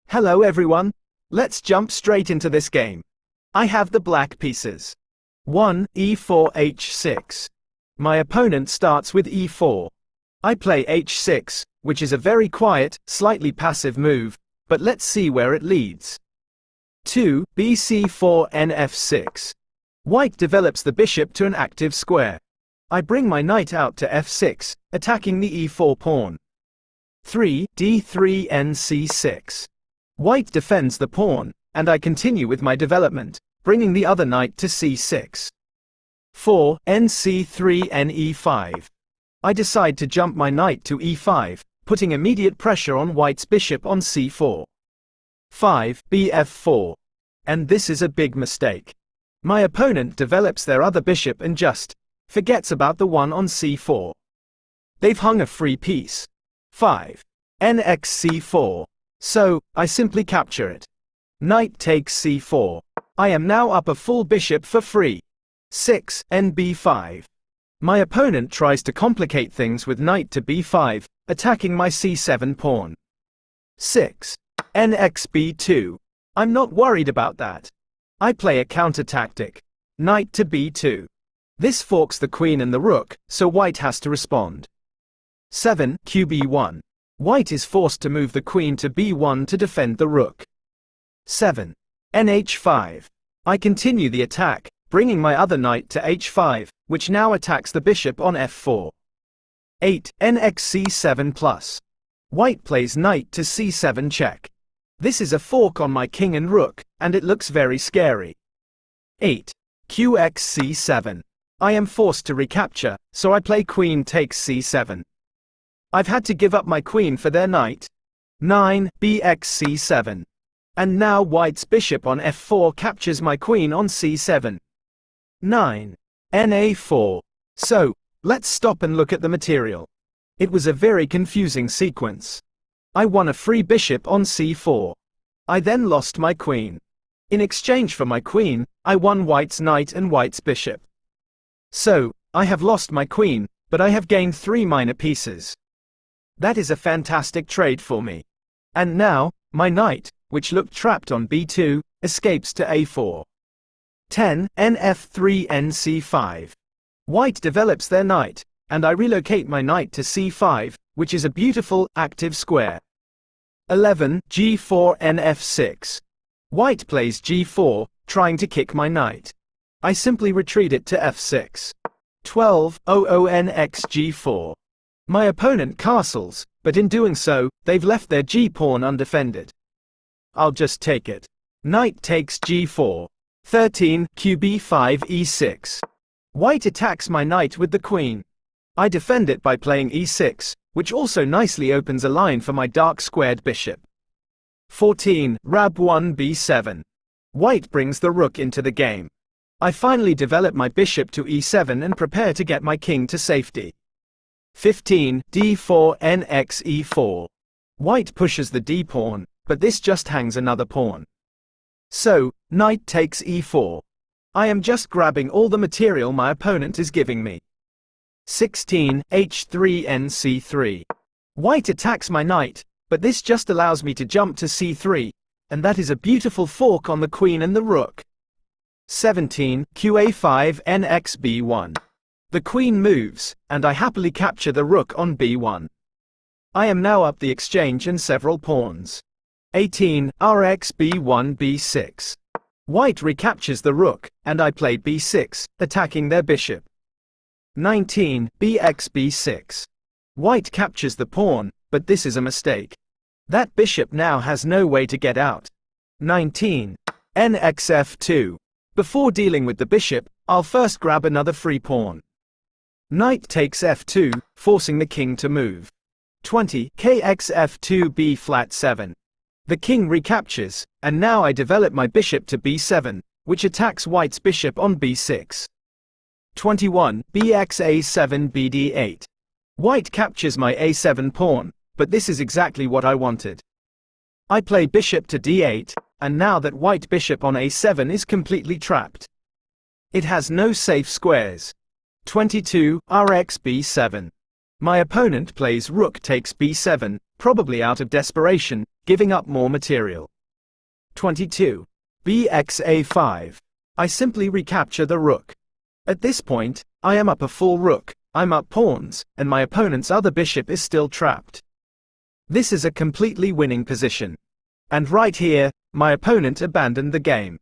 Hello everyone. Let's jump straight into this game. I have the black pieces. 1. e4 h6. My opponent starts with e4. I play h6, which is a very quiet, slightly passive move, but let's see where it leads. 2. bc4 nf6. White develops the bishop to an active square. I bring my knight out to f6, attacking the e4 pawn. 3. d3 nc6. White defends the pawn, and I continue with my development, bringing the other knight to c6. 4. nc3 ne5. I decide to jump my knight to e5, putting immediate pressure on White's bishop on c4. 5. bf4. And this is a big mistake. My opponent develops their other bishop and just forgets about the one on c4. They've hung a free piece. 5. nxc4. So, I simply capture it. Knight takes c4. I am now up a full bishop for free. 6. nb5. My opponent tries to complicate things with knight to b5, attacking my c7 pawn. 6. nxb2. I'm not worried about that. I play a counter tactic. Knight to b2. This forks the queen and the rook, so White has to respond. 7. qb1. White is forced to move the queen to b1 to defend the rook. 7. nh5. I continue the attack, bringing my other knight to h5, which now attacks the bishop on f4. 8. nxc7+. White plays knight to c7 check. This is a fork on my king and rook, and it looks very scary. 8. qxc7. I am forced to recapture, so I play queen takes c7. I've had to give up my queen for their knight. 9. bxc7. And now White's bishop on f4 captures my queen on c7. 9. na4. So, let's stop and look at the material. It was a very confusing sequence. I won a free bishop on c4. I then lost my queen. In exchange for my queen, I won White's knight and White's bishop. So, I have lost my queen, but I have gained 3 minor pieces. That is a fantastic trade for me. And now, my knight, which looked trapped on b2, escapes to a4. 10. nf3 nc5. White develops their knight, and I relocate my knight to c5, which is a beautiful, active square. 11. g4 nf6. White plays g4, trying to kick my knight. I simply retreat it to f6. 12. oonxg4. My opponent castles, but in doing so, they've left their g-pawn undefended. I'll just take it. Knight takes g4. 13. qb5 e6. White attacks my knight with the queen. I defend it by playing e6, which also nicely opens a line for my dark squared bishop. 14. rab1 b7. White brings the rook into the game. I finally develop my bishop to e7 and prepare to get my king to safety. 15. d4 nxe4. White pushes the d-pawn, but this just hangs another pawn. So, knight takes e4. I am just grabbing all the material my opponent is giving me. 16. h3 nc3. White attacks my knight, but this just allows me to jump to c3, and that is a beautiful fork on the queen and the rook. 17. qa5 nxb1. The queen moves, and I happily capture the rook on b1. I am now up the exchange and several pawns. 18. rxb1 b6. White recaptures the rook, and I play b6, attacking their bishop. 19. bxb6. White captures the pawn, but this is a mistake. That bishop now has no way to get out. 19. nxf2. Before dealing with the bishop, I'll first grab another free pawn. Knight takes f2, forcing the king to move. 20. kxf2 b flat 7. The king recaptures, and now I develop my bishop to b7, which attacks White's bishop on b6. 21. bxa7 bd8. White captures my a7 pawn, but this is exactly what I wanted. I play bishop to d8, and now that White bishop on a7 is completely trapped. It has no safe squares. 22. rx b7. My opponent plays rook takes b7, probably out of desperation, giving up more material. 22. bxa5. I simply recapture the rook. At this point, I am up a full rook, I'm up pawns, and my opponent's other bishop is still trapped. This is a completely winning position. And right here, my opponent abandoned the game.